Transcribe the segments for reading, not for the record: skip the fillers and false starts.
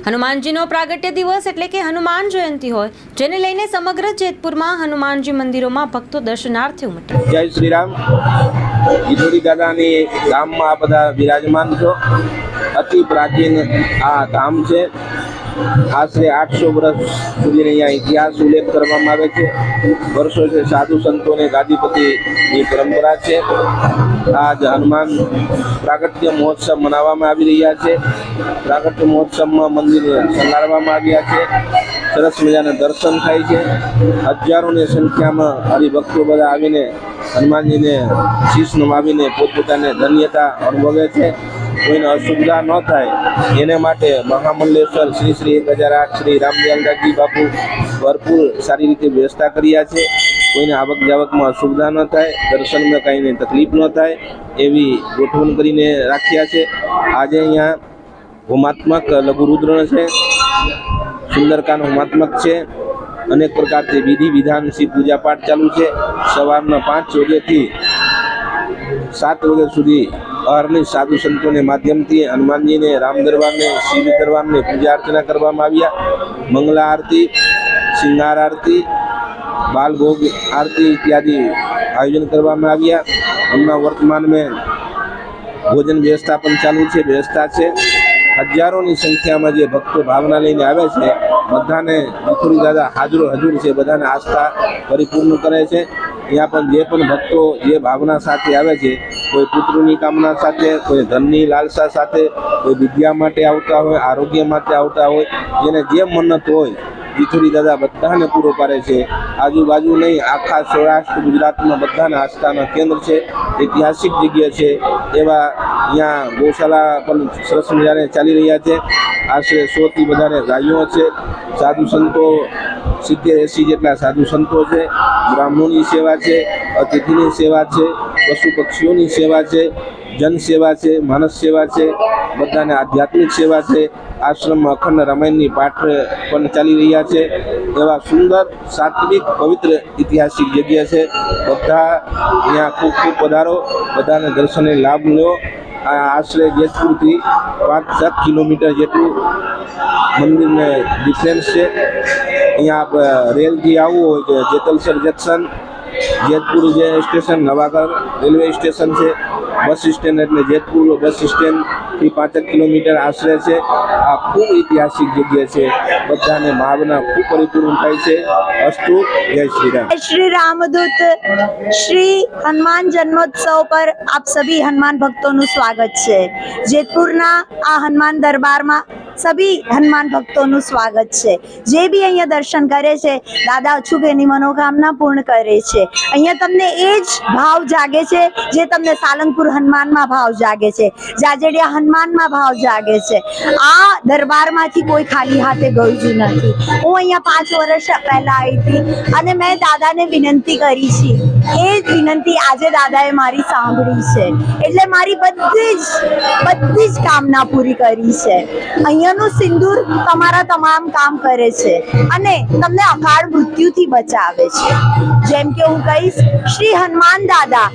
હનુમાનજીનો પ્રાગટ્ય દિવસ એટલે કે હનુમાન જયંતિ હોય, જેને લઈને સમગ્ર જેતપુરમાં હનુમાનજી મંદિરોમાં ભક્તો દર્શનાર્થે ઉમટ્યા. જય શ્રી રામ. ઈશ્વરી દાદાની ધામમાં આ બધા વિરાજમાન છો. અતિ પ્રાચીન આ ધામ છે. આશરે 800 વર્ષ સુધી અહીંયા ઇતિહાસ ઉલ્લેખ કરવામાં આવે છે. વર્ષોથી સાધુ સંતોને ગાદીપતિની પરંપરા છે. આજ હનુમાન પ્રાગટ્ય મહોત્સવ મનાવવામાં આવી રહ્યા છે. પ્રાગટ્ય મહોત્સવમાં મંદિર શણગારવામાં આવ્યા છે. સરસ મજાના દર્શન થાય છે. હજારોની સંખ્યામાં હરિભક્તો બધા આવીને હનુમાનજીને શીશ નમાવીને પોતપોતાને ધન્યતા અનુભવે છે. કોઈને અસુવિધા ન થાય એને માટે મહામંડલેશ્વર શ્રી શ્રી 1008 શ્રી રામદયાલદાસજી બાપુ ભરપૂર સારી રીતે વ્યવસ્થા કર્યા છે. કોઈને આવક જાવકમાં અસુવિધા ન થાય, દર્શનમાં કાંઈને તકલીફ ન થાય એવી ગોઠવણ કરીને રાખ્યા છે. આજે અહીંયા હોમાત્મક લઘુરુદ્ર છે, સુંદરકાંડ હોમાત્મક છે. અનેક પ્રકારથી વિધિ વિધાનથી પૂજા પાઠ ચાલુ છે. સવારના 5 વાગ્યાથી 7 વાગ્યા સુધી અહર્નિશ સાધુ સંતોને માધ્યમથી હનુમાનજીને, રામ દરબારને, શિવ દરબારને પૂજા અર્ચના કરવામાં આવ્યા. મંગલા આરતી, સિંગાર આરતી, બાલભોગ આરતી ઇત્યાદि આયોજન કરવામાં આવ્યા. હમણાં વર્તમાન में ભોજન વ્યવસ્થા પણ ચાલુ છે, વ્યવસ્થા છે. હજારોની સંખ્યામાં જે ભક્તો ભાવના લઈને આવે છે, બધાને ઈશ્વરી દાદા હાજર છે. બધાને આસ્થા પરિપૂર્ણ કરે છે. ત્યાં પણ જે પણ ભક્તો જે ભાવના સાથે આવે છે, કોઈ પુત્રની કામના સાથે, કોઈ ધનની લાલસા સાથે, કોઈ વિદ્યા માટે આવતા હોય, આરોગ્ય માટે આવતા હોય, જેને જે મન્નત હોય ઈશ્વરી દાદા બધાને પૂરો પાડે છે. આજુબાજુ નહીં, આખા સૌરાષ્ટ્ર ગુજરાતમાં બધાના આસ્થાના કેન્દ્ર છે. ઐતિહાસિક જગ્યા છે. એવા અહીંયા ગૌશાળા પણ સરસ મજાને ચાલી રહ્યા છે. આશરે 100થી વધારે ગાયો છે. સાધુ સંતો 70-80 જેટલા સાધુ સંતો છે. બ્રાહ્મણોની સેવા છે, અતિથિની સેવા છે, પશુ પક્ષીઓની સેવા છે, જન સેવા છે, માનસ સેવા છે, બધાને આધ્યાત્મિક સેવા છે. આશ્રમમાં અખંડ રામાયણની પાઠ પણ ચાલી રહ્યા છે. એવા સુંદર, સાત્વિક, પવિત્ર ઐતિહાસિક જગ્યા છે. બધા અહીંયા ખૂબ ખૂબ પધારો, બધાને દર્શનને લાભ લો. આ આશરે જેતપુરથી 5-7 કિલોમીટર જેટલું મંદિરને ડિફરન્સ છે. અહીંયા રેલથી આવવું હોય તો જેતલસર જંકશન, જેતપુર જે સ્ટેશન, નવાગઢ રેલવે સ્ટેશન છે. બસ સ્ટેન્ડ એટલે જેતપુર બસ સ્ટેન્ડથી 5 કિલોમીટર આશરે છે. આ ખૂબ ઐતિહાસિક જગ્યા છે. બધાને ભાવના ખૂબ પરિપૂર્ણ થાય છે. અસ્તુ. જય શ્રી રામ. श्री रामदूत श्री हनुमान जन्मोत्सव पर आप सभी हनुमान भक्तों નું સ્વાગત છે. જેતપુરના આ હનુમાન દરબારમાં સભી હનુમાન ભક્તોનું સ્વાગત છે. જે બી અહીંયા દર્શન કરે છે, દાદા અચૂક એની મનોકામના પૂર્ણ કરે છે. અહીંયા તમને એ જ ભાવ જાગે છે જે તમને સાલંગપુર હનુમાનમાં ભાવ જાગે છે, જાજડિયા હનુમાનમાં ભાવ જાગે છે. આ દરબારમાંથી કોઈ ખાલી હાથે ગયું જ નથી. હું અહીંયા 5 વર્ષ પહેલા આવી હતી અને મેં દાદાને વિનંતી કરી છે. એ જ વિનંતી આજે દાદાએ મારી સાંભળી છે. એટલે મારી બધી જ કામના પૂરી કરી છે. અહીંયાનું સિંદૂર તમારા તમામ કામ કરે છે અને તમને અકાળ મૃત્યુથી બચાવે છે. જેમ કે હું કહીશ, શ્રી હનુમાન દાદા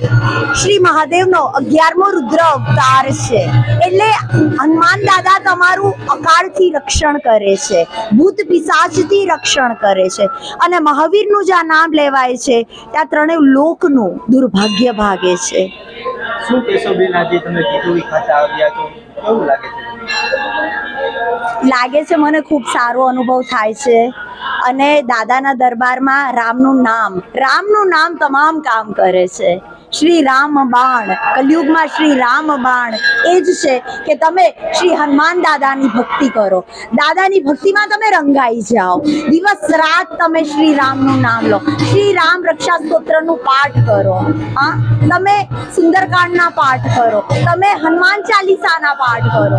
શ્રી મહાદેવનો 11મો રુદ્ર અવતાર છે. એટલે હનુમાન દાદા તમારું અકાળથી રક્ષણ કરે છે, ભૂત પિશાચથી રક્ષણ કરે છે. અને મહાવીરનું જ્યાં નામ લેવાય છે, ત્યાં 3 લોકનું દુર્ભાગ્ય ભાગે છે. શું કહેશો બેન, આજે તમે ટીટોળી ખાતે આવ્યા છો, કેવું લાગે છે? મને ખૂબ સારો અનુભવ થાય છે. અને દાદાના દરબારમાં રામનું નામ તમામ કામ કરે છે. શ્રી રામ બાણ, કલયુગમાં શ્રી રામ બાણ એ જ છે કે તમે શ્રી હનુમાન દાદાની ભક્તિ કરો. દાદાની ભક્તિમાં તમે રંગાઈ જાઓ. દિવસ રાત તમે શ્રી રામનું નામ લો. શ્રી રામ રક્ષા સ્તોત્રનું પાઠ કરો. તમે સુંદરકાંડના પાઠ કરો. તમે હનુમાન ચાલીસાના પાઠ કરો.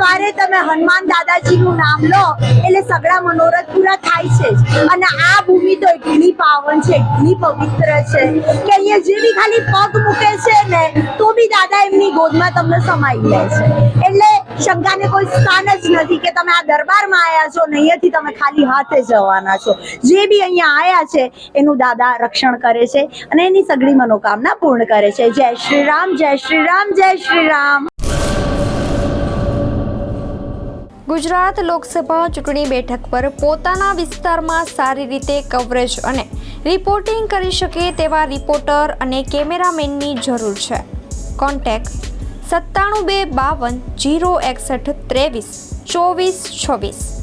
વારે તમે હનુમાન દાદાજીનું નામ લો એટલે સગળા મનોરથ પૂરા થાય છે જ. અને આ ભૂમિ તો એટલી પાવન છે, એટલી પવિત્ર છે કે અહીંયા જે બી ખાલી પગ મૂકે છે ને, તો બી દાદા એમની ગોદમાં તમને સમાઈ લે છે. એટલે શંકાને કોઈ સ્થાન જ નથી કે તમે આ દરબારમાં આવ્યા છો ને અહીંયાથી તમે ખાલી હાથે જવાના છો. જે બી અહીંયા આવ્યા છે એનું દાદા રક્ષણ કરે છે અને એની સગળી મનોકામના પૂર્ણ કરે છે. જય શ્રી રામ, જય શ્રી રામ, જય શ્રી રામ. ગુજરાત લોકસભા ચૂંટણી બેઠક પર પોતાના વિસ્તારમાં સારી રીતે કવરેજ અને રિપોર્ટિંગ કરી શકે તેવા રિપોર્ટર અને કેમેરામેનની જરૂર છે. કોન્ટેક્ટ 97 252 061 23 24 26.